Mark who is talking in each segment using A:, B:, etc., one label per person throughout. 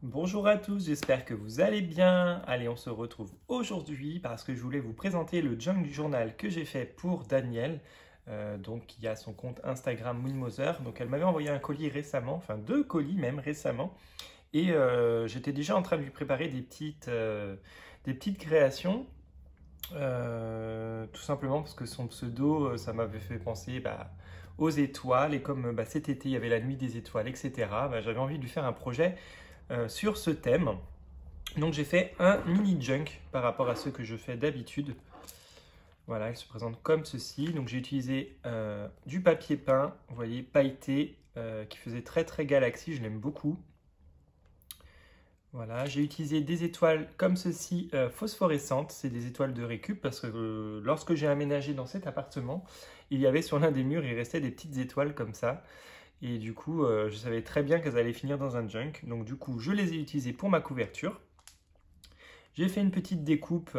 A: Bonjour à tous, j'espère que vous allez bien. Allez, on se retrouve aujourd'hui parce que je voulais vous présenter le junk journal que j'ai fait pour Daniel, donc qui a son compte Instagram Winmother. Donc elle m'avait envoyé un colis récemment, enfin deux colis même récemment, et j'étais déjà en train de lui préparer des petites créations, tout simplement parce que son pseudo, ça m'avait fait penser aux étoiles, et comme cet été il y avait la nuit des étoiles, etc., j'avais envie de lui faire un projet sur ce thème. Donc j'ai fait un mini junk par rapport à ce que je fais d'habitude. Voilà, il se présente comme ceci. Donc j'ai utilisé du papier peint, vous voyez, pailleté, qui faisait très galaxie, je l'aime beaucoup. Voilà, j'ai utilisé des étoiles comme ceci, phosphorescentes, c'est des étoiles de récup, parce que lorsque j'ai aménagé dans cet appartement, il y avait sur l'un des murs, il restait des petites étoiles comme ça. Et du coup, je savais très bien qu'elles allaient finir dans un junk. Donc du coup, je les ai utilisées pour ma couverture. J'ai fait une petite découpe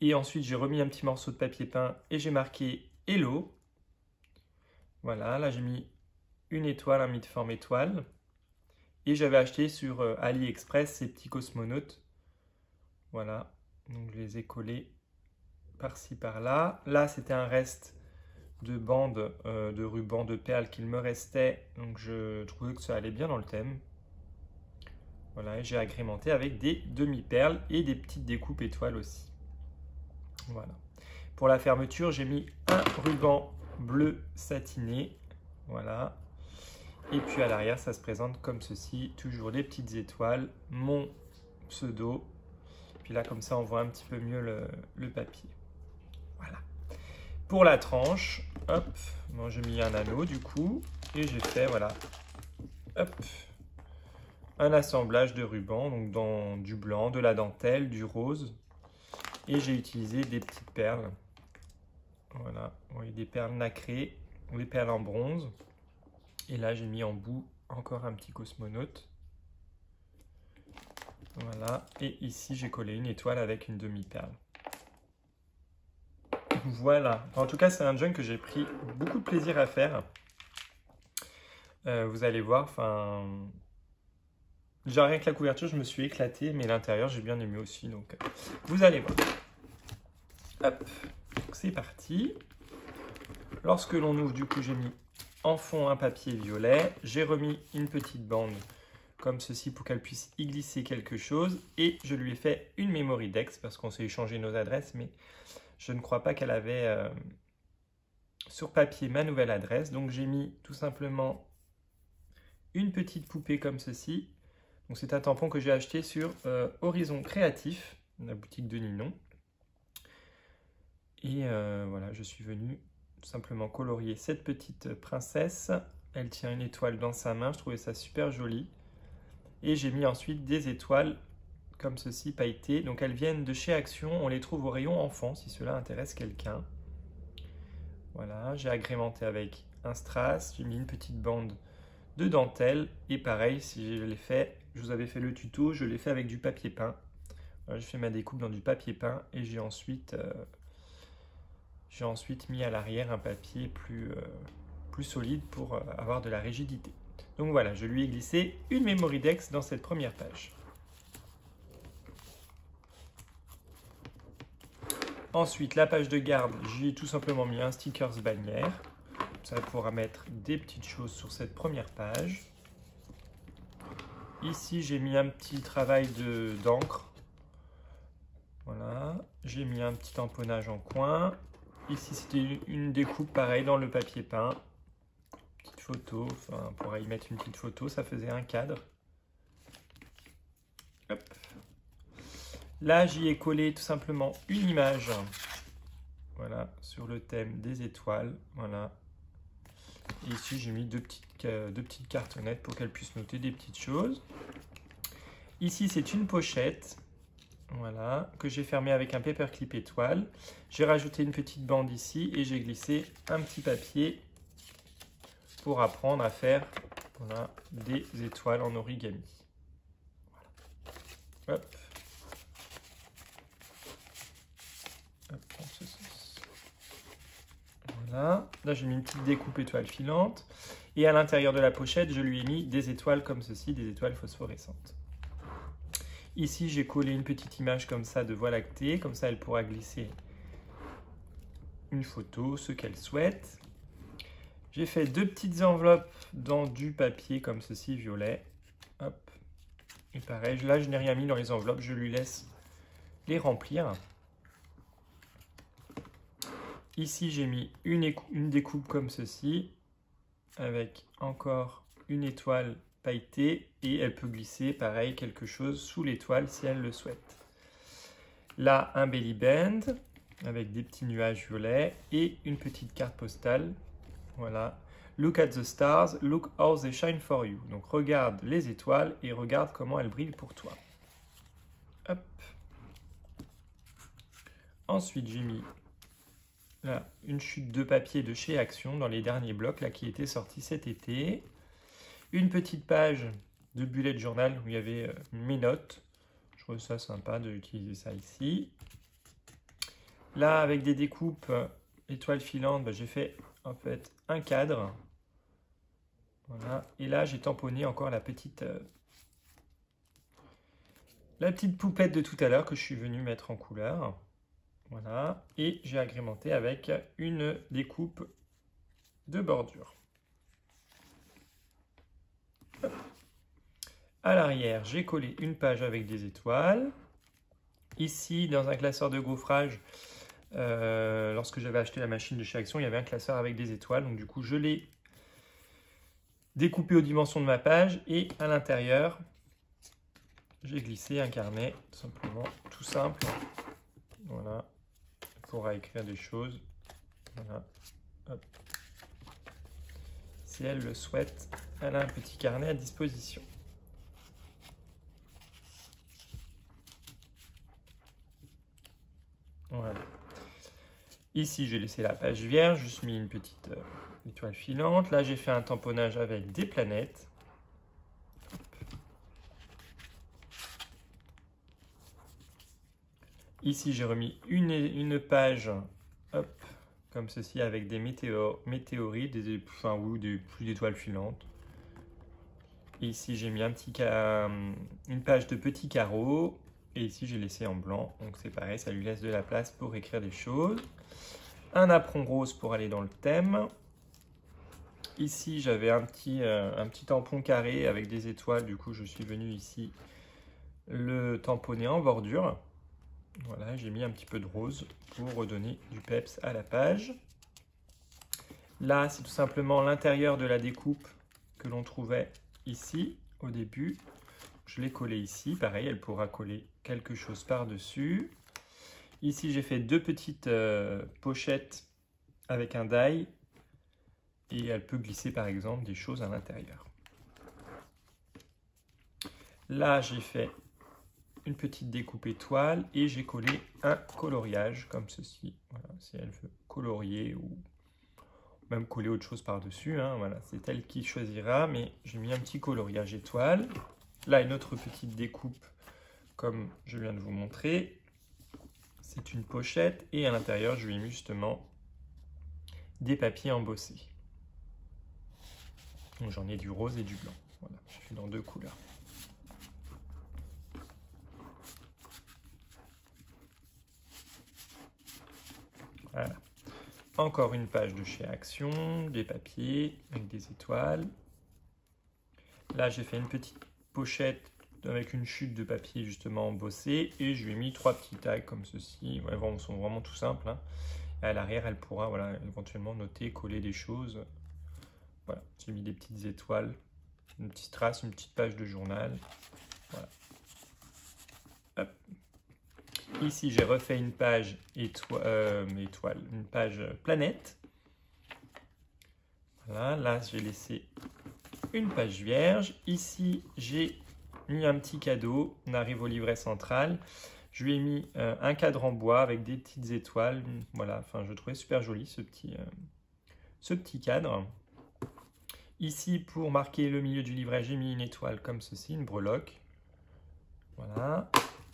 A: et ensuite j'ai remis un petit morceau de papier peint et j'ai marqué Hello. Voilà, là j'ai mis une étoile, un mid-forme étoile. Et j'avais acheté sur AliExpress ces petits cosmonautes. Voilà, donc je les ai collés par-ci par-là. Là, c'était un reste de bandes de ruban de perles qu'il me restait. Donc je trouvais que ça allait bien dans le thème. Voilà, et j'ai agrémenté avec des demi-perles et des petites découpes étoiles aussi. Voilà. Pour la fermeture, j'ai mis un ruban bleu satiné. Voilà. Et puis à l'arrière, ça se présente comme ceci. Toujours des petites étoiles. Mon pseudo. Puis là, comme ça, on voit un petit peu mieux le papier. Voilà. Pour la tranche, hop, bon, j'ai mis un anneau du coup. Et j'ai fait, voilà, hop, un assemblage de rubans. Donc dans du blanc, de la dentelle, du rose. Et j'ai utilisé des petites perles. Voilà, vous voyez, des perles nacrées, ou des perles en bronze. Et là, j'ai mis en bout encore un petit cosmonaute. Voilà, et ici, j'ai collé une étoile avec une demi-perle. Voilà, en tout cas, c'est un junk que j'ai pris beaucoup de plaisir à faire. Vous allez voir, enfin... Genre avec la couverture, je me suis éclaté, mais l'intérieur, j'ai bien aimé aussi, donc vous allez voir. Hop, c'est parti. Lorsque l'on ouvre, du coup, j'ai mis en fond un papier violet. J'ai remis une petite bande comme ceci pour qu'elle puisse y glisser quelque chose. Et je lui ai fait une memory dex parce qu'on s'est échangé nos adresses, mais je ne crois pas qu'elle avait sur papier ma nouvelle adresse. Donc j'ai mis tout simplement une petite poupée comme ceci. Donc c'est un tampon que j'ai acheté sur Horizon Créatif, la boutique de Ninon. Et voilà, je suis venu tout simplement colorier cette petite princesse. Elle tient une étoile dans sa main, je trouvais ça super joli. Et j'ai mis ensuite des étoiles comme ceci, pailletées. Donc elles viennent de chez Action, on les trouve au rayon enfant si cela intéresse quelqu'un. Voilà, j'ai agrémenté avec un strass, j'ai mis une petite bande de dentelle. Et pareil, si je l'ai fait, je vous avais fait le tuto, je l'ai fait avec du papier peint. Voilà, je fais ma découpe dans du papier peint et j'ai ensuite mis à l'arrière un papier plus solide pour avoir de la rigidité. Donc voilà, je lui ai glissé une memory dex dans cette première page. Ensuite, la page de garde, j'y ai tout simplement mis un stickers bannière. Ça pourra mettre des petites choses sur cette première page. Ici, j'ai mis un petit travail d'encre. Voilà, j'ai mis un petit tamponnage en coin. Ici, c'était une découpe pareil dans le papier peint. Petite photo, enfin, on pourrait y mettre une petite photo, ça faisait un cadre. Hop. Là, j'y ai collé tout simplement une image. Voilà, sur le thème des étoiles. Voilà. Et ici, j'ai mis deux petites cartonnettes pour qu'elle puisse noter des petites choses. Ici, c'est une pochette. Voilà, que j'ai fermé avec un paperclip étoile. J'ai rajouté une petite bande ici et j'ai glissé un petit papier pour apprendre à faire voilà, des étoiles en origami. Voilà. Hop. Hop, voilà. Là, j'ai mis une petite découpe étoile filante. Et à l'intérieur de la pochette, je lui ai mis des étoiles comme ceci, des étoiles phosphorescentes. Ici, j'ai collé une petite image comme ça de Voie lactée. Comme ça, elle pourra glisser une photo, ce qu'elle souhaite. J'ai fait 2 petites enveloppes dans du papier comme ceci, violet. Hop. Et pareil, là, je n'ai rien mis dans les enveloppes. Je lui laisse les remplir. Ici, j'ai mis une découpe comme ceci, avec encore une étoile pailletée, et elle peut glisser, pareil, quelque chose sous l'étoile si elle le souhaite. Là, un belly band, avec des petits nuages violets, et une petite carte postale. Voilà. Look at the stars, look how they shine for you. Donc, regarde les étoiles et regarde comment elles brillent pour toi. Hop. Ensuite, j'ai mis là, une chute de papier de chez Action dans les derniers blocs là, qui étaient sortis cet été. Une petite page de bullet journal où il y avait mes notes. Je trouve ça sympa d'utiliser ça ici. Là, avec des découpes étoiles filantes, j'ai fait en fait un cadre. Voilà. Et là, j'ai tamponné encore la petite poupette de tout à l'heure que je suis venu mettre en couleur. Voilà. Et j'ai agrémenté avec une découpe de bordure. Hop. À l'arrière, j'ai collé une page avec des étoiles. Ici, dans un classeur de gaufrage, lorsque j'avais acheté la machine de chez Action, il y avait un classeur avec des étoiles. Donc du coup, je l'ai découpé aux dimensions de ma page. Et à l'intérieur, j'ai glissé un carnet, tout simplement, tout simple. Voilà. Elle pourra écrire des choses. Voilà. Hop. Si elle le souhaite, elle a un petit carnet à disposition. Voilà. Ici, j'ai laissé la page vierge, juste mis une petite étoile filante. Là, j'ai fait un tamponnage avec des planètes. Ici, j'ai remis une page, hop, comme ceci, avec des météorites, ou plus d'étoiles filantes. Et ici, j'ai mis une page de petits carreaux. Et ici, j'ai laissé en blanc. Donc, c'est pareil, ça lui laisse de la place pour écrire des choses. Un apron rose pour aller dans le thème. Ici, j'avais un petit tampon carré avec des étoiles. Du coup, je suis venu ici le tamponner en bordure. Voilà, j'ai mis un petit peu de rose pour redonner du peps à la page. Là, c'est tout simplement l'intérieur de la découpe que l'on trouvait ici au début. Je l'ai collé ici. Pareil, elle pourra coller quelque chose par-dessus. Ici, j'ai fait 2 petites pochettes avec un die. Et elle peut glisser, par exemple, des choses à l'intérieur. Là, j'ai fait une petite découpe étoile et j'ai collé un coloriage comme ceci. Voilà, si elle veut colorier ou même coller autre chose par-dessus. Hein, voilà, c'est elle qui choisira, mais j'ai mis un petit coloriage étoile. Là, une autre petite découpe comme je viens de vous montrer. C'est une pochette et à l'intérieur, je lui ai mis justement des papiers embossés. Donc j'en ai du rose et du blanc. Voilà, je fais dans 2 couleurs. Voilà. Encore une page de chez Action, des papiers avec des étoiles. Là, j'ai fait une petite pochette avec une chute de papier justement embossée et je lui ai mis 3 petits tags comme ceci. Ouais, ils sont vraiment tout simples. Hein. Et à l'arrière, elle pourra éventuellement noter, coller des choses. Voilà, j'ai mis des petites étoiles, une petite trace, une petite page de journal. Voilà. Hop. Ici, j'ai refait une page une page planète. Voilà, là, j'ai laissé une page vierge. Ici, j'ai mis un petit cadeau. On arrive au livret central. Je lui ai mis un cadre en bois avec des petites étoiles. Voilà, enfin, je trouvais super joli ce petit cadre. Ici, pour marquer le milieu du livret, j'ai mis une étoile comme ceci, une breloque. Voilà.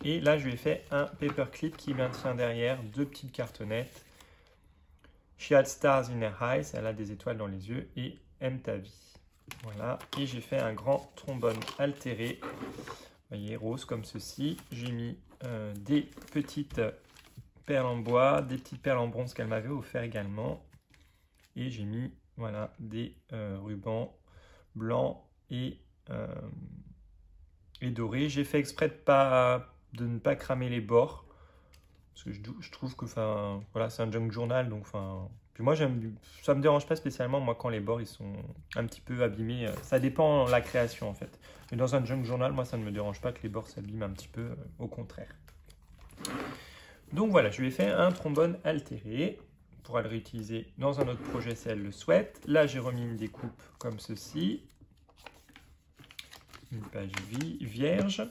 A: Et là, je lui ai fait un paperclip qui maintient derrière 2 petites cartonnettes. She had stars in her eyes, elle a des étoiles dans les yeux, et aime ta vie. Voilà. Et j'ai fait un grand trombone altéré voyez, rose comme ceci. J'ai mis des petites perles en bois, des petites perles en bronze qu'elle m'avait offert également. Et j'ai mis, voilà, des rubans blancs et dorés. J'ai fait exprès de ne pas cramer les bords. Parce que je trouve que voilà, c'est un junk journal. Donc, puis moi, ça ne me dérange pas spécialement moi, quand les bords ils sont un petit peu abîmés. Ça dépend de la création en fait. Mais dans un junk journal, moi, ça ne me dérange pas que les bords s'abîment un petit peu. Au contraire. Donc voilà, je lui ai fait un trombone altéré. On pourra le réutiliser dans un autre projet si elle le souhaite. Là, j'ai remis une découpe comme ceci. Une page vierge.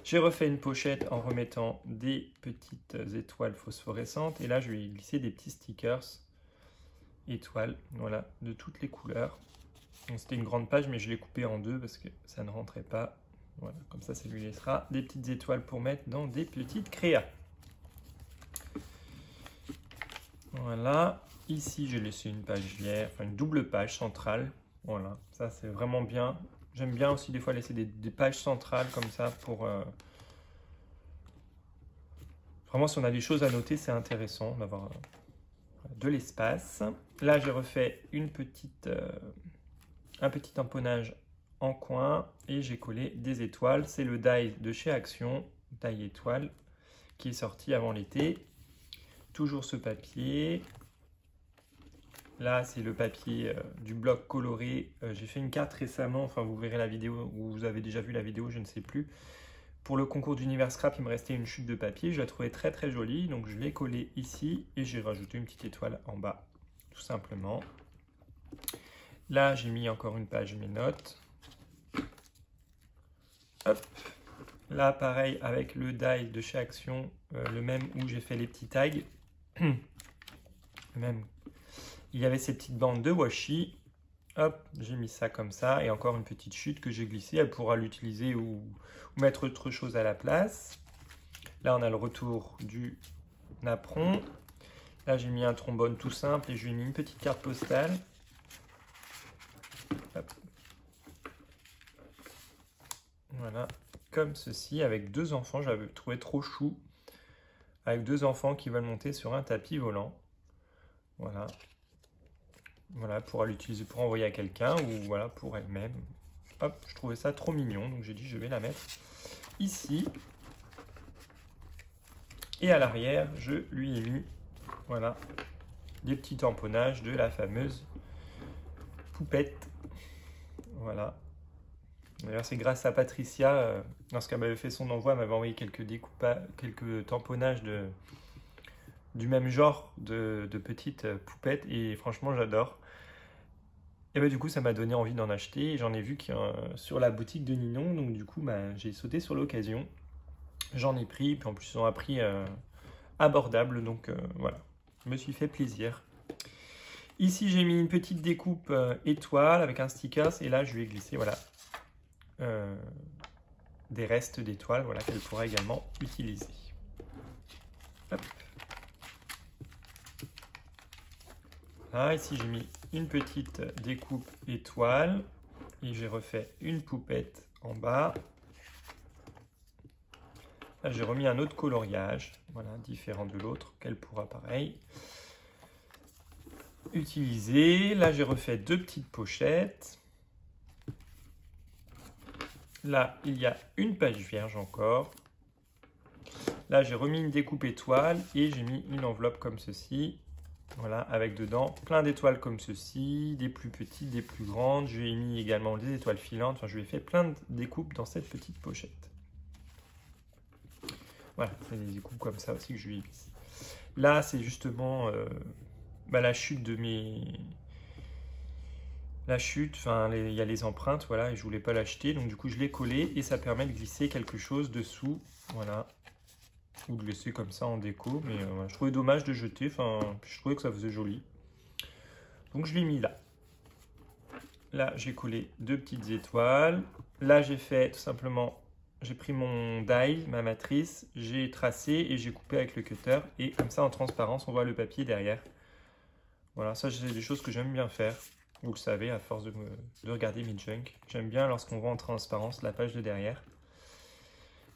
A: J'ai refait une pochette en remettant des petites étoiles phosphorescentes. Et là, je vais glisser des petits stickers étoiles, voilà, de toutes les couleurs. C'était une grande page, mais je l'ai coupée en deux parce que ça ne rentrait pas. Voilà, comme ça lui laissera des petites étoiles pour mettre dans des petites créas. Voilà, ici j'ai laissé une page vierge, enfin une double page centrale. Voilà, ça c'est vraiment bien. J'aime bien aussi des fois laisser des pages centrales comme ça pour... Vraiment, si on a des choses à noter, c'est intéressant d'avoir de l'espace. Là, j'ai refait un petit emponnage en coin et j'ai collé des étoiles. C'est le die de chez Action, die étoile, qui est sorti avant l'été. Toujours ce papier. Là, c'est le papier du bloc coloré. J'ai fait une carte récemment, enfin vous verrez la vidéo, ou vous avez déjà vu la vidéo, je ne sais plus. Pour le concours d'univers scrap, il me restait une chute de papier. Je la trouvais très très jolie, donc je l'ai collée ici et j'ai rajouté une petite étoile en bas, tout simplement. Là, j'ai mis encore une page mes notes. Hop. Là, pareil, avec le die de chez Action, le même où j'ai fait les petits tags. Même. Il y avait ces petites bandes de washi. Hop, j'ai mis ça comme ça. Et encore une petite chute que j'ai glissée. Elle pourra l'utiliser ou mettre autre chose à la place. Là, on a le retour du napperon. Là, j'ai mis un trombone tout simple et je lui ai mis une petite carte postale. Hop. Voilà, comme ceci, avec deux enfants. J'avais trouvé trop chou. Avec deux enfants qui veulent monter sur un tapis volant. Voilà. Voilà, pour l'utiliser pour envoyer à quelqu'un ou voilà pour elle-même. Hop, je trouvais ça trop mignon, donc j'ai dit je vais la mettre ici. Et à l'arrière, je lui ai mis voilà des petits tamponnages de la fameuse poupette. Voilà. D'ailleurs, c'est grâce à Patricia, lorsqu'elle m'avait fait son envoi, elle m'avait envoyé quelques tamponnages du même genre de petites poupettes et franchement, j'adore. Et bah, du coup, ça m'a donné envie d'en acheter. J'en ai vu sur la boutique de Ninon. Donc du coup, bah, j'ai sauté sur l'occasion. J'en ai pris. Puis en plus, ils ont un prix abordable. Donc voilà, je me suis fait plaisir. Ici, j'ai mis une petite découpe étoile avec un sticker. Et là, je lui ai glissé voilà, des restes d'étoiles voilà, qu'elle pourra également utiliser. Hop. Là, ici, j'ai mis une petite découpe étoile et j'ai refait une poupette en bas. Là, j'ai remis un autre coloriage, voilà, différent de l'autre, qu'elle pourra pareil utiliser. Là, j'ai refait deux petites pochettes. Là, il y a une page vierge encore. Là, j'ai remis une découpe étoile et j'ai mis une enveloppe comme ceci. Voilà, avec dedans plein d'étoiles comme ceci, des plus petites, des plus grandes. Je lui ai mis également des étoiles filantes. Enfin, je lui ai fait plein de découpes dans cette petite pochette. Voilà, c'est des découpes comme ça aussi que je lui ai mis. Là, c'est justement la chute de mes... La chute, enfin, il y a les empreintes, voilà, et je voulais pas l'acheter. Donc, du coup, je l'ai collé et ça permet de glisser quelque chose dessous. Voilà. Ou de laisser comme ça en déco, mais je trouvais dommage de jeter, enfin, je trouvais que ça faisait joli. Donc je l'ai mis là. Là, j'ai collé deux petites étoiles. Là, j'ai fait tout simplement, j'ai pris mon die, ma matrice, j'ai tracé et j'ai coupé avec le cutter. Et comme ça, en transparence, on voit le papier derrière. Voilà, ça, c'est des choses que j'aime bien faire. Vous le savez, à force de regarder mes junk. J'aime bien lorsqu'on voit en transparence la page de derrière.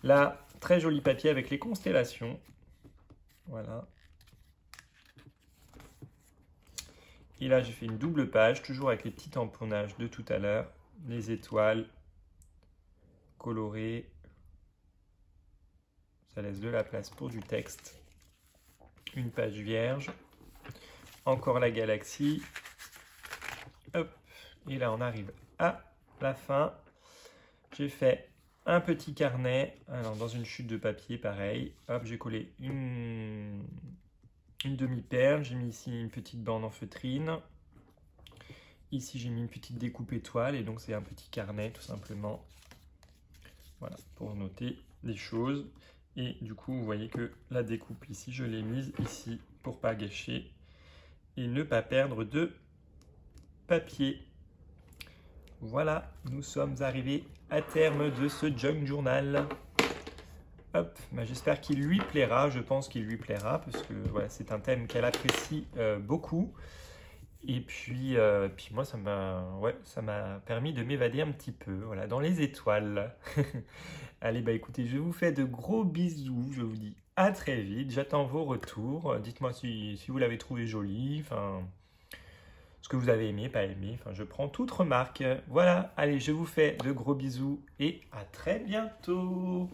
A: Là, très joli papier avec les constellations. Voilà. Et là, j'ai fait une double page, toujours avec les petits tamponnages de tout à l'heure. Les étoiles colorées. Ça laisse de la place pour du texte. Une page vierge. Encore la galaxie. Hop. Et là, on arrive à la fin. J'ai fait un petit carnet. Alors, dans une chute de papier, pareil. Hop, j'ai collé une demi-perle. J'ai mis ici une petite bande en feutrine. Ici, j'ai mis une petite découpe étoile. Et donc, c'est un petit carnet, tout simplement. Voilà, pour noter les choses. Et du coup, vous voyez que la découpe ici, je l'ai mise ici pour pas gâcher et ne pas perdre de papier. Voilà, nous sommes arrivés à terme de ce junk journal. Hop, bah j'espère qu'il lui plaira. Je pense qu'il lui plaira parce que voilà, c'est un thème qu'elle apprécie beaucoup. Et puis moi, ça m'a permis de m'évader un petit peu, voilà, dans les étoiles. Allez, bah écoutez, je vous fais de gros bisous. Je vous dis à très vite. J'attends vos retours. Dites-moi si vous l'avez trouvé joli, enfin, ce que vous avez aimé, pas aimé. Enfin, je prends toute remarque. Voilà, allez, je vous fais de gros bisous et à très bientôt.